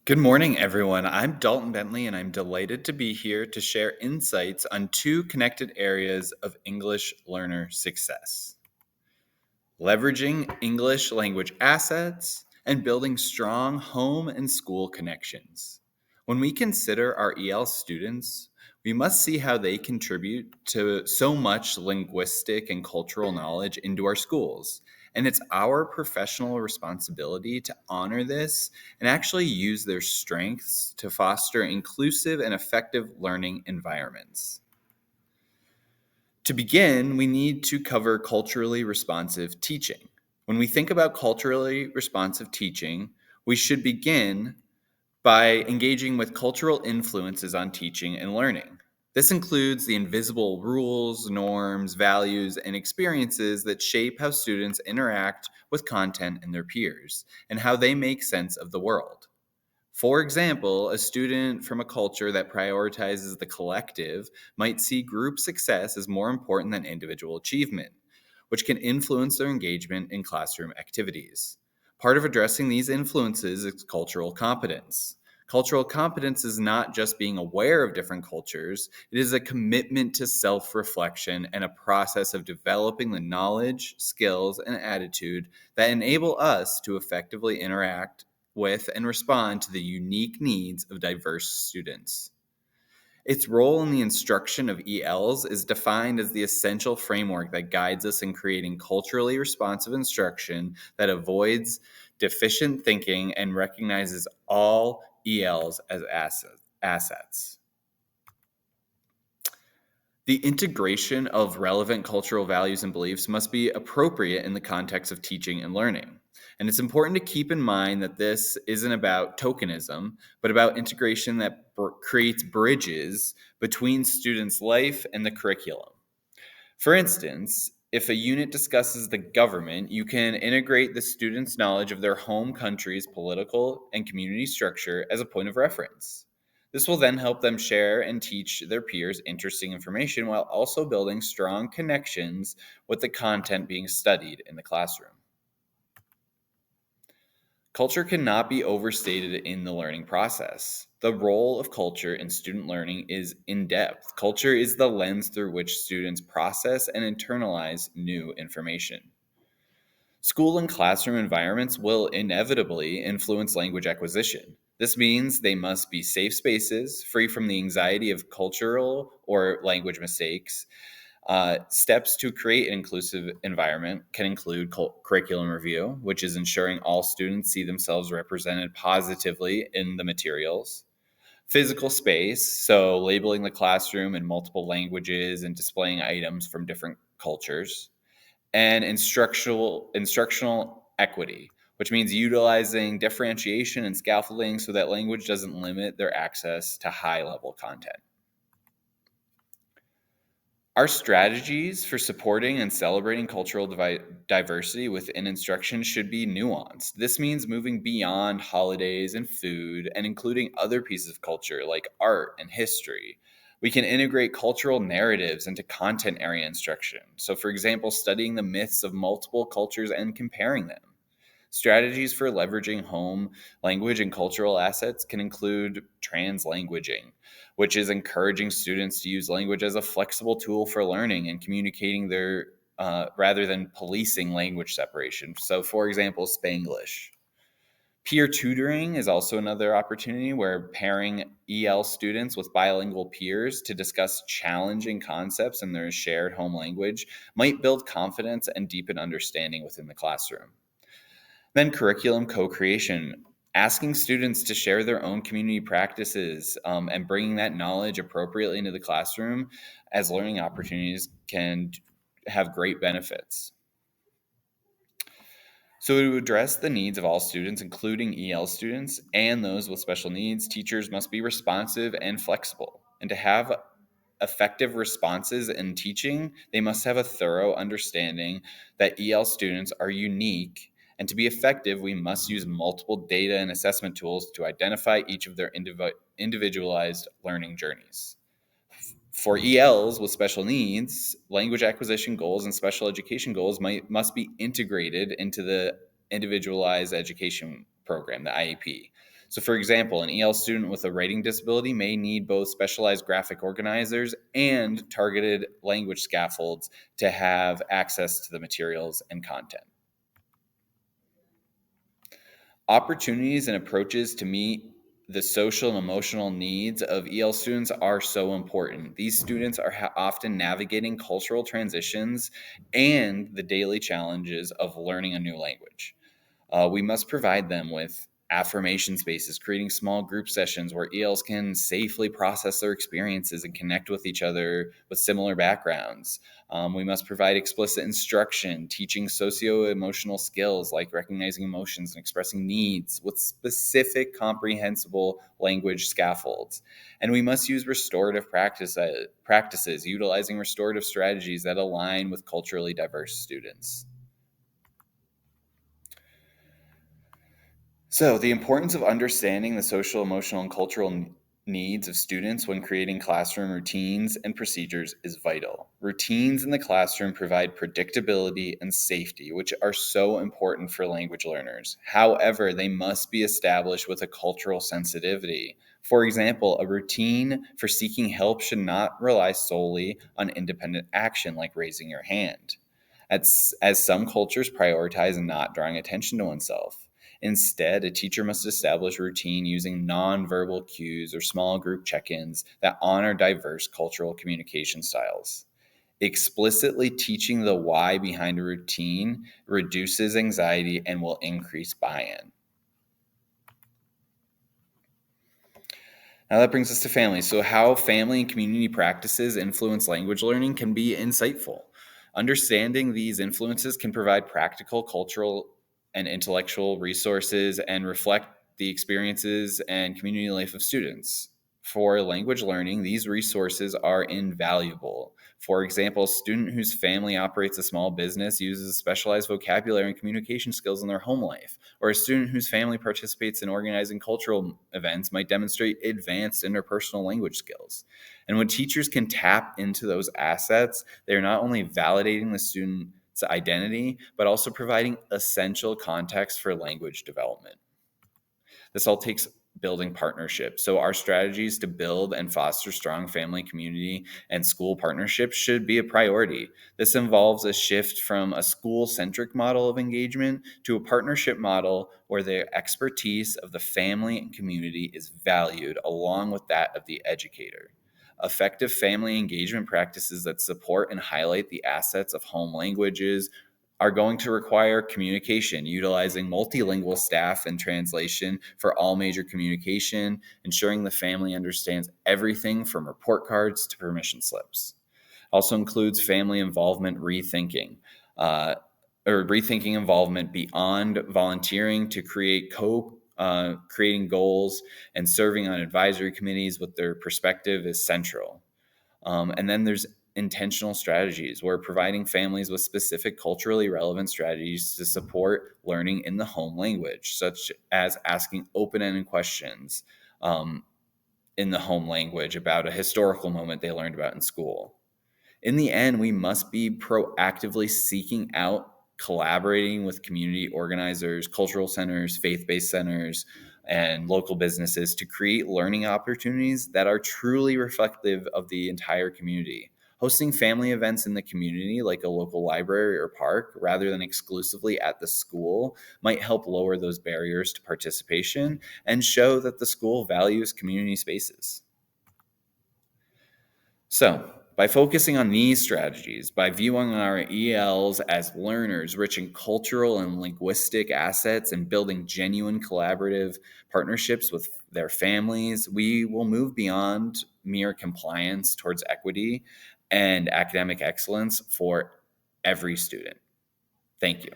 Good morning, everyone. I'm Dalton Bentley, and I'm delighted to be here to share insights on two connected areas of English learner success: leveraging English language assets and building strong home and school connections. When we consider our EL students, we must see how they contribute to so much linguistic and cultural knowledge into our schools. And it's our professional responsibility to honor this and actually use their strengths to foster inclusive and effective learning environments. To begin, we need to cover culturally responsive teaching. When we think about culturally responsive teaching, we should begin by engaging with cultural influences on teaching and learning. This includes the invisible rules, norms, values, and experiences that shape how students interact with content and their peers, and how they make sense of the world. For example, a student from a culture that prioritizes the collective might see group success as more important than individual achievement, which can influence their engagement in classroom activities. Part of addressing these influences is cultural competence. Cultural competence is not just being aware of different cultures, it is a commitment to self reflection and a process of developing the knowledge, skills, and attitude that enable us to effectively interact with and respond to the unique needs of diverse students. Its role in the instruction of ELs is defined as the essential framework that guides us in creating culturally responsive instruction that avoids deficient thinking and recognizes all ELs as assets. The integration of relevant cultural values and beliefs must be appropriate in the context of teaching and learning. And it's important to keep in mind that this isn't about tokenism, but about integration that creates bridges between students' life and the curriculum. For instance, if a unit discusses the government, you can integrate the student's knowledge of their home country's political and community structure as a point of reference. This will then help them share and teach their peers interesting information while also building strong connections with the content being studied in the classroom. Culture cannot be overstated in the learning process. The role of culture in student learning is in depth. Culture is the lens through which students process and internalize new information. School and classroom environments will inevitably influence language acquisition. This means they must be safe spaces, free from the anxiety of cultural or language mistakes. Steps to create an inclusive environment can include curriculum review, which is ensuring all students see themselves represented positively in the materials. Physical space, so labeling the classroom in multiple languages and displaying items from different cultures. And instructional equity, which means utilizing differentiation and scaffolding so that language doesn't limit their access to high level content. Our strategies for supporting and celebrating cultural diversity within instruction should be nuanced. This means moving beyond holidays and food and including other pieces of culture like art and history. We can integrate cultural narratives into content area instruction. So, for example, studying the myths of multiple cultures and comparing them. Strategies for leveraging home language and cultural assets can include translanguaging, which is encouraging students to use language as a flexible tool for learning and communicating their rather than policing language separation. So, for example, Spanglish. Peer tutoring is also another opportunity where pairing EL students with bilingual peers to discuss challenging concepts in their shared home language might build confidence and deepen understanding within the classroom. Then curriculum co-creation, asking students to share their own community practices and bringing that knowledge appropriately into the classroom as learning opportunities can have great benefits. So to address the needs of all students, including EL students and those with special needs, teachers must be responsive and flexible. And to have effective responses in teaching, they must have a thorough understanding that EL students are unique. And to be effective, we must use multiple data and assessment tools to identify each of their individualized learning journeys. For ELs with special needs, language acquisition goals and special education goals must be integrated into the individualized education program, the IEP. So, for example, an EL student with a writing disability may need both specialized graphic organizers and targeted language scaffolds to have access to the materials and content. Opportunities and approaches to meet the social and emotional needs of EL students are so important. These students are often navigating cultural transitions and the daily challenges of learning a new language. We must provide them with affirmation spaces, creating small group sessions where ELs can safely process their experiences and connect with each other with similar backgrounds. We must provide explicit instruction, teaching socio emotional skills like recognizing emotions and expressing needs with specific, comprehensible language scaffolds. And we must use practices, utilizing restorative strategies that align with culturally diverse students. So, the importance of understanding the social, emotional, and cultural needs of students when creating classroom routines and procedures is vital. Routines in the classroom provide predictability and safety, which are so important for language learners. However, they must be established with a cultural sensitivity. For example, a routine for seeking help should not rely solely on independent action like raising your hand, as some cultures prioritize not drawing attention to oneself. Instead, a teacher must establish routine using nonverbal cues or small group check ins that honor diverse cultural communication styles. Explicitly teaching the why behind a routine reduces anxiety and will increase buy in. Now that brings us to family. So, how family and community practices influence language learning can be insightful. Understanding these influences can provide practical, cultural, and intellectual resources and reflect the experiences and community life of students. For language learning, these resources are invaluable. For example, a student whose family operates a small business uses specialized vocabulary and communication skills in their home life, or a student whose family participates in organizing cultural events might demonstrate advanced interpersonal language skills. And when teachers can tap into those assets, they're not only validating the student's identity, but also providing essential context for language development. This all takes building partnerships. So, our strategies to build and foster strong family, community, and school partnerships should be a priority. This involves a shift from a school centric model of engagement to a partnership model where the expertise of the family and community is valued along with that of the educator. Effective family engagement practices that support and highlight the assets of home languages are going to require communication, utilizing multilingual staff and translation for all major communication, ensuring the family understands everything from report cards to permission slips. Also includes family involvement uh, rethinking involvement beyond volunteering to creating goals and serving on advisory committees with their perspective is central. And then there's intentional strategies where providing families with specific culturally relevant strategies to support learning in the home language, such as asking open ended questions um, in the home language about a historical moment they learned about in school. In the end, we must be proactively seeking out collaborating with community organizers, cultural centers, faith based centers, and local businesses to create learning opportunities that are truly reflective of the entire community. Hosting family events in the community, like a local library or park, rather than exclusively at the school, might help lower those barriers to participation and show that the school values community spaces. So, by focusing on these strategies, by viewing our ELs as learners rich in cultural and linguistic assets and building genuine collaborative partnerships with their families, we will move beyond mere compliance towards equity and academic excellence for every student. Thank you.